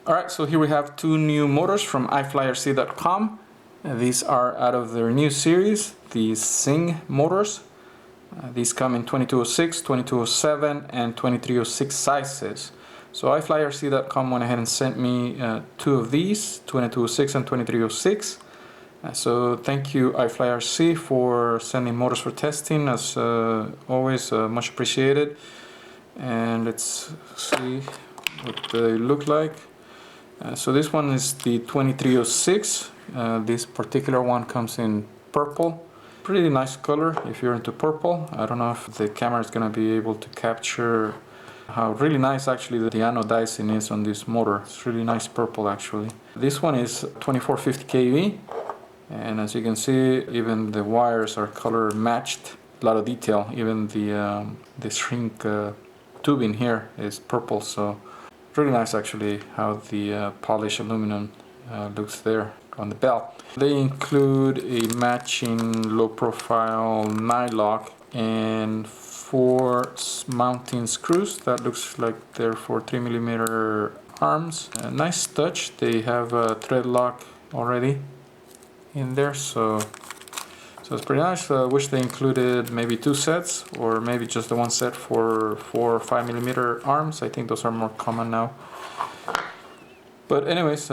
Alright, so here we have two new motors from iFlightRC.com. These are out of their new series, the XING motors. These come in 2206, 2207 and 2306 sizes. So iFlightRC.com went ahead and sent me two of these, 2206 and 2306. So thank you iFlightRC for sending motors for testing, as always, much appreciated. And let's see what they look like. So this one is the 2306. This particular one comes in purple. Pretty nice color if you're into purple. I don't know if the camera is going to be able to capture how really nice actually the anodizing is on this motor. It's really nice purple actually. This one is 2450 kV, and as you can see, even the wires are color matched. A lot of detail. Even the shrink tubing here is purple, so really nice actually how the polished aluminum looks there on the belt. They include a matching low profile nylock and 4 mounting screws that looks like they're for 3mm arms. A nice touch. They have a thread lock already in there, so it's pretty nice. I wish they included maybe 2 sets, or maybe just the one set for 4 or 5mm arms. I think those are more common now. But anyways,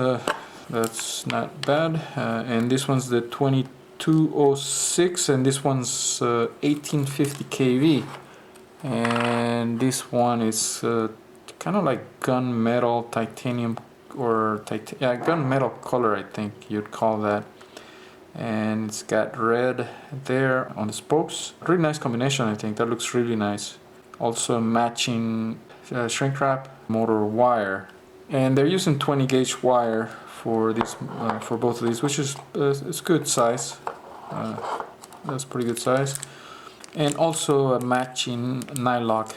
that's not bad. And this one's the 2206, and this one's 1850 kV. And this one is kind of like gunmetal titanium, or gunmetal color, I think you'd call that. And it's got red there on the spokes. Really nice combination, I think. That looks really nice. Also matching shrink wrap motor wire, and they're using 20 gauge wire for these for both of these, which is it's good size. That's pretty good size. And also a matching nylock.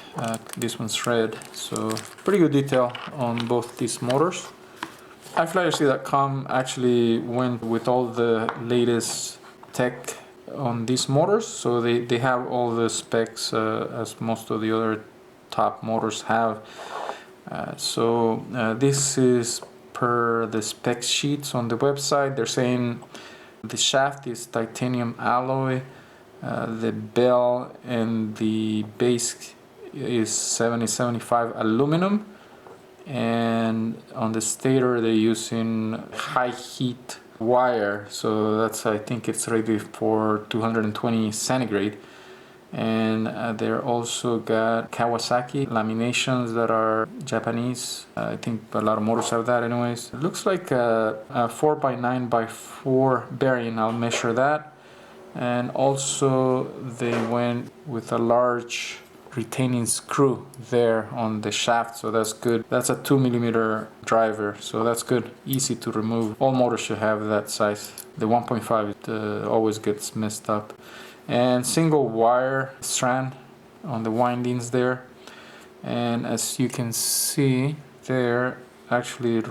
This one's red, so pretty good detail on both these motors. iFlightRC.com actually went with all the latest tech on these motors, so they have all the specs as most of the other top motors have. This is per the spec sheets on the website. They're saying the shaft is titanium alloy, the bell and the base is 70-75 aluminum, and on the stator they're using high heat wire, so that's, I think it's rated for 220 centigrade. And they're also got Kawasaki laminations that are Japanese. I think a lot of motors have that anyways. It looks like a 4x9x4 bearing. I'll measure that. And also they went with a large retaining screw there on the shaft, so that's good. That's a 2mm driver, so that's good, easy to remove. All motors should have that size. The 1.5 always gets messed up. And single wire strand on the windings there, and as you can see there, actually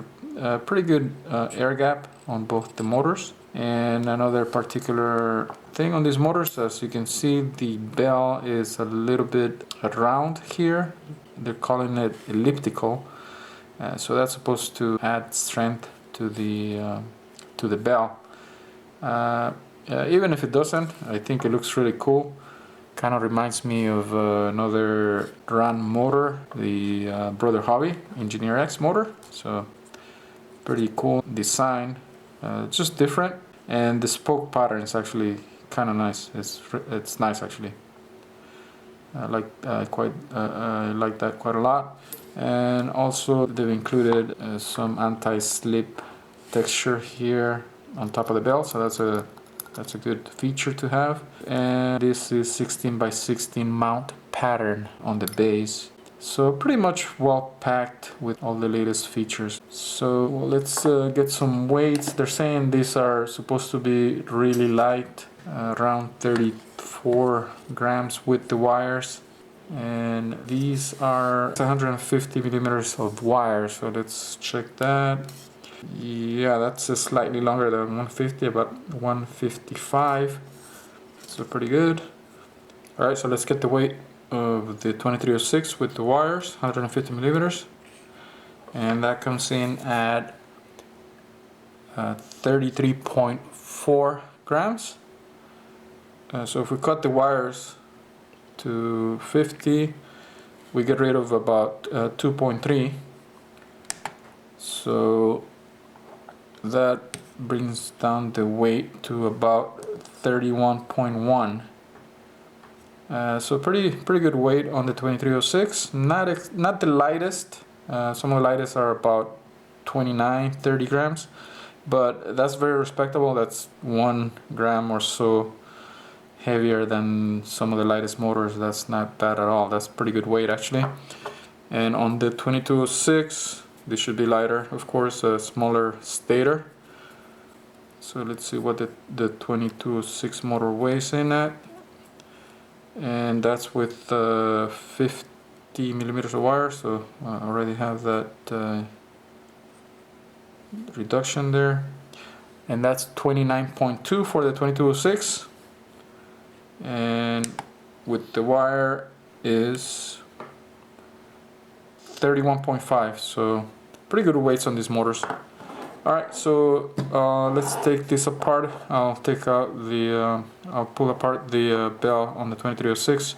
pretty good air gap on both the motors. And another particular thing on these motors, as you can see, the bell is a little bit round here. They're calling it elliptical, so that's supposed to add strength to the bell. Even if it doesn't, I think it looks really cool. Kind of reminds me of another run motor, the Brother Hobby Engineer X motor. So pretty cool design, just different, and the spoke pattern is actually kind of nice. It's nice actually. I like that quite a lot. And also they've included some anti-slip texture here on top of the bell, so that's a good feature to have. And this is 16x16 mount pattern on the base, so pretty much well packed with all the latest features. So let's get some weights. They're saying these are supposed to be really light, around 34 grams with the wires, and these are 150mm of wire, so let's check that. Yeah, that's slightly longer than 150, about 155, so pretty good. Alright, so let's get the weight of the 2306 with the wires, 150mm. and that comes in at 33.4 grams. So if we cut the wires to 50, we get rid of about 2.3. So that brings down the weight to about 31.1. So pretty good weight on the 2306. Not the lightest. Some of the lightest are about 29-30 grams, but that's very respectable. That's 1 gram or so heavier than some of the lightest motors. That's not bad at all. That's pretty good weight actually. And on the 2206, this should be lighter, of course, a smaller stator. So let's see what the 2206 motor weighs in at. And that's with 50 millimeters of wire, so I already have that reduction there. And that's 29.2 for the 2206. And with the wire is 31.5, so pretty good weights on these motors. Alright, so let's take this apart. I'll pull apart the bell on the 2306.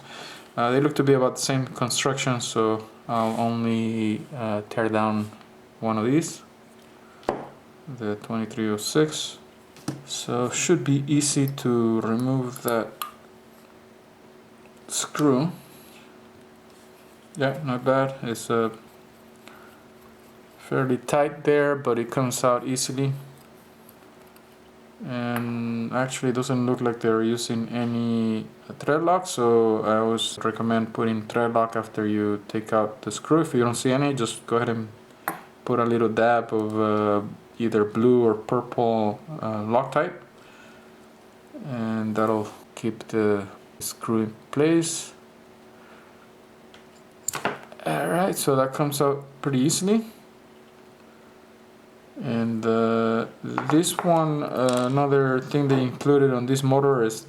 They look to be about the same construction, so I'll only tear down one of these, the 2306. So should be easy to remove that screw. Yeah, not bad. It's fairly tight there, but it comes out easily. And actually it doesn't look like they're using any thread lock, so I always recommend putting thread lock after you take out the screw. If you don't see any, just go ahead and put a little dab of either blue or purple Loctite, and that'll keep the screw in place. Alright, so that comes out pretty easily. And this one, another thing they included on this motor is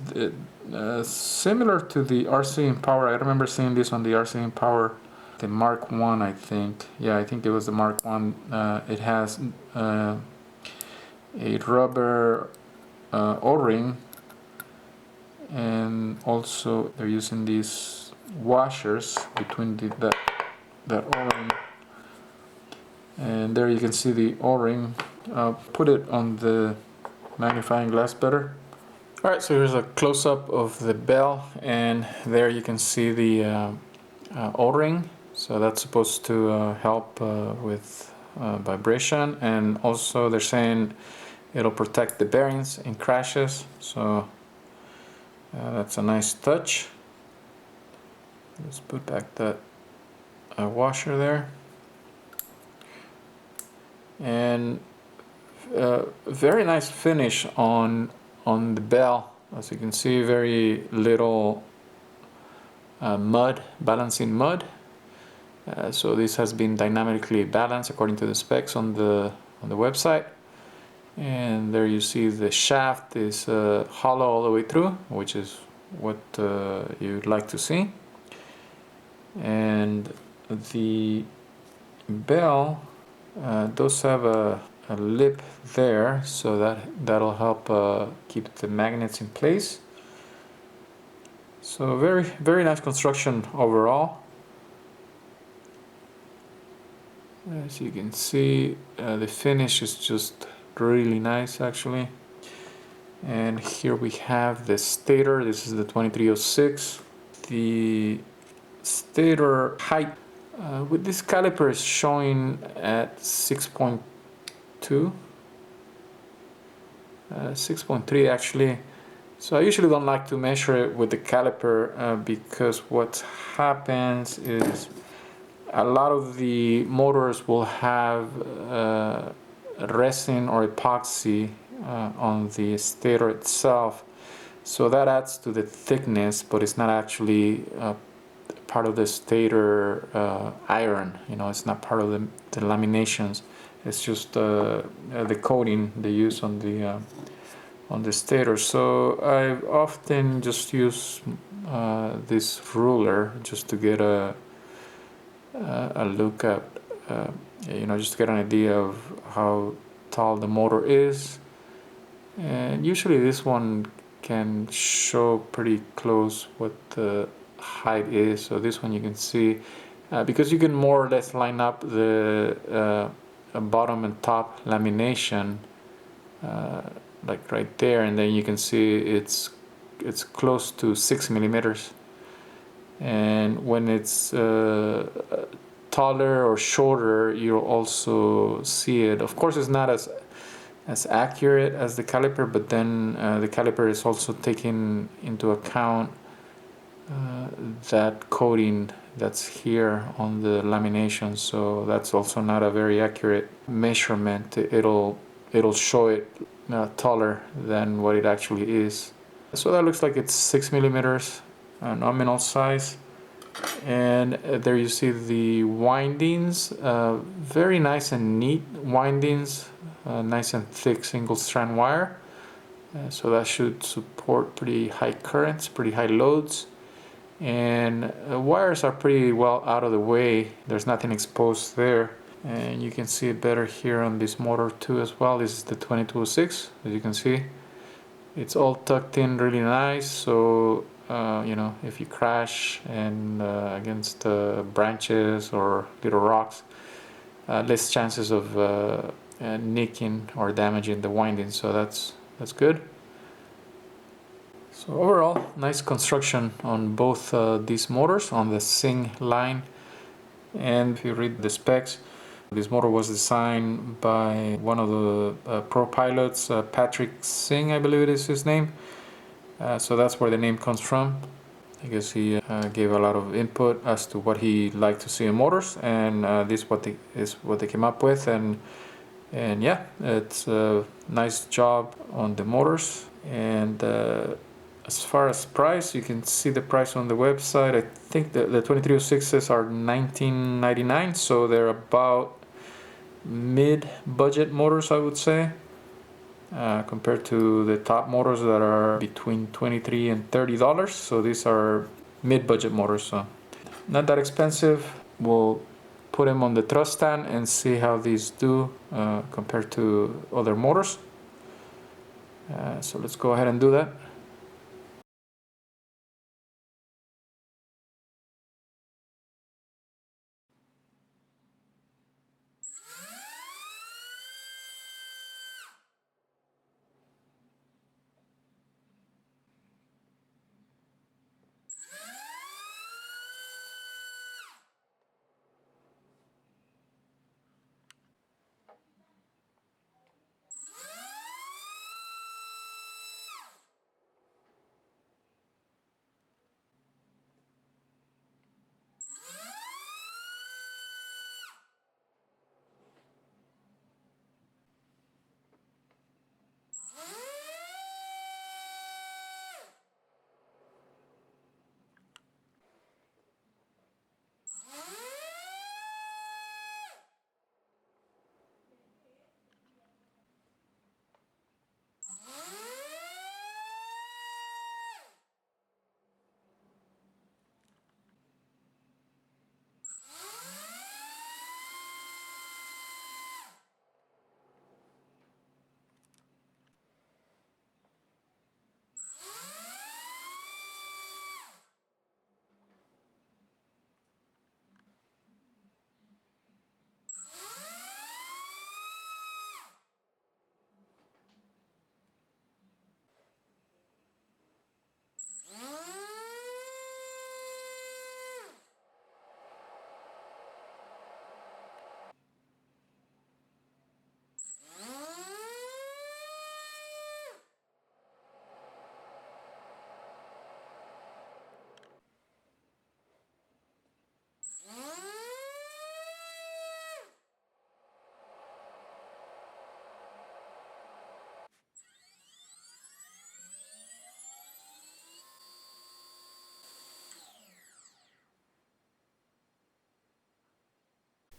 similar to the RC Empower. I remember seeing this on the RC Empower, the Mark 1, I think. Yeah, I think it was the Mark 1. It has a rubber O-ring, and also they're using these washers between that O-ring. And there you can see the O-ring. Put it on the magnifying glass better. Alright, so here's a close-up of the bell, and there you can see the O-ring. So that's supposed to help with vibration, and also they're saying it'll protect the bearings in crashes. So that's a nice touch. Let's put back that washer there. And very nice finish on the bell. As you can see, very little balancing mud. So this has been dynamically balanced according to the specs on the website. And there you see the shaft is hollow all the way through, which is what you'd like to see. And the bell does have a lip there, so that'll help keep the magnets in place. So very nice construction overall. As you can see, the finish is just really nice actually. And here we have the stator. This is the 2306. The stator height with this caliper is showing at 6.2, 6.3 actually. So I usually don't like to measure it with the caliper because what happens is a lot of the motors will have resin or epoxy on the stator itself, so that adds to the thickness, but it's not actually part of the stator iron. You know, it's not part of the laminations. It's just the coating they use on the stator. So I often just use this ruler just to get a look at just to get an idea of how tall the motor is. And usually this one can show pretty close what the height is. So this one you can see, because you can more or less line up the bottom and top lamination like right there, and then you can see it's close to 6 millimeters. And when it's taller or shorter, you'll also see it. Of course, it's not as accurate as the caliper, but then the caliper is also taking into account that coating that's here on the lamination, so that's also not a very accurate measurement. It'll show it taller than what it actually is. So that looks like it's 6 millimeters nominal size. And there you see the windings, very nice and neat windings, nice and thick single strand wire, so that should support pretty high currents, pretty high loads. And wires are pretty well out of the way, there's nothing exposed there. And you can see it better here on this motor too as well. This is the 2206, as you can see. It's all tucked in really nice, so if you crash and against branches or little rocks, less chances of nicking or damaging the winding, so that's good. So overall, nice construction on both these motors on the XING line. And if you read the specs, this motor was designed by one of the pro pilots, Patrick Singh, I believe it is his name. So that's where the name comes from. I guess he gave a lot of input as to what he liked to see in motors, and this is what they came up with. And yeah, it's a nice job on the motors. And as far as price, you can see the price on the website. I think the 2306s are $19.99, so they're about mid-budget motors, I would say, compared to the top motors that are between $23 and $30. So these are mid-budget motors, so not that expensive. We'll put them on the truss stand and see how these do compared to other motors. So let's go ahead and do that.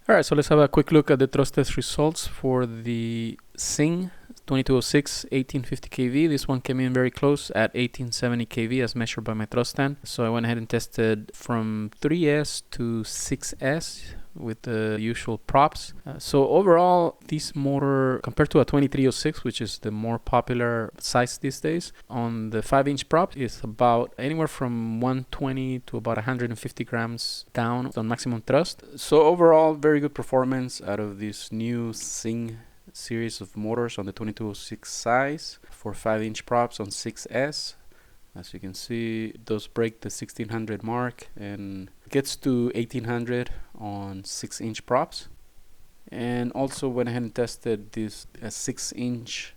Alright, so let's have a quick look at the truss test results for the XING 2206-1850KV. This one came in very close at 1870 kV as measured by my truss stand. So I went ahead and tested from 3S to 6S with the usual props. So overall, this motor, compared to a 2306, which is the more popular size these days, on the 5-inch prop is about anywhere from 120 to about 150 grams down on maximum thrust. So overall, very good performance out of this new XING series of motors on the 2206 size for 5-inch props on 6S. As you can see, those break the 1600 mark and gets to 1800 on 6-inch props. And also went ahead and tested this 6-inch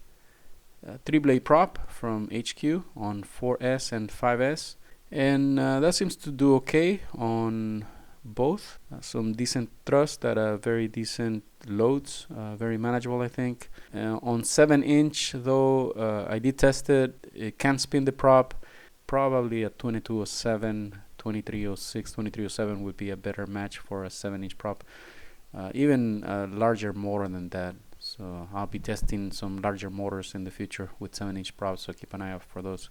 3-blade prop from HQ on 4S and 5S, and that seems to do okay on both. Some decent thrust at a very decent loads, very manageable, I think. On 7-inch though, I did test it. It can spin the prop. Probably a 2207, 2306, 2307 would be a better match for a 7-inch prop. Even a larger motor than that. So I'll be testing some larger motors in the future with 7-inch props, so keep an eye out for those.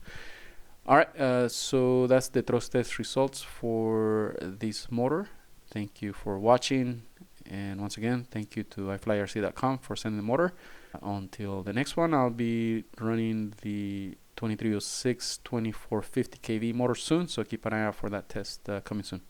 Alright, so that's the thrust test results for this motor. Thank you for watching, and once again, thank you to iFlightRC.com for sending the motor. Until the next one, I'll be running the 2306-2450KV motor soon, so keep an eye out for that test coming soon.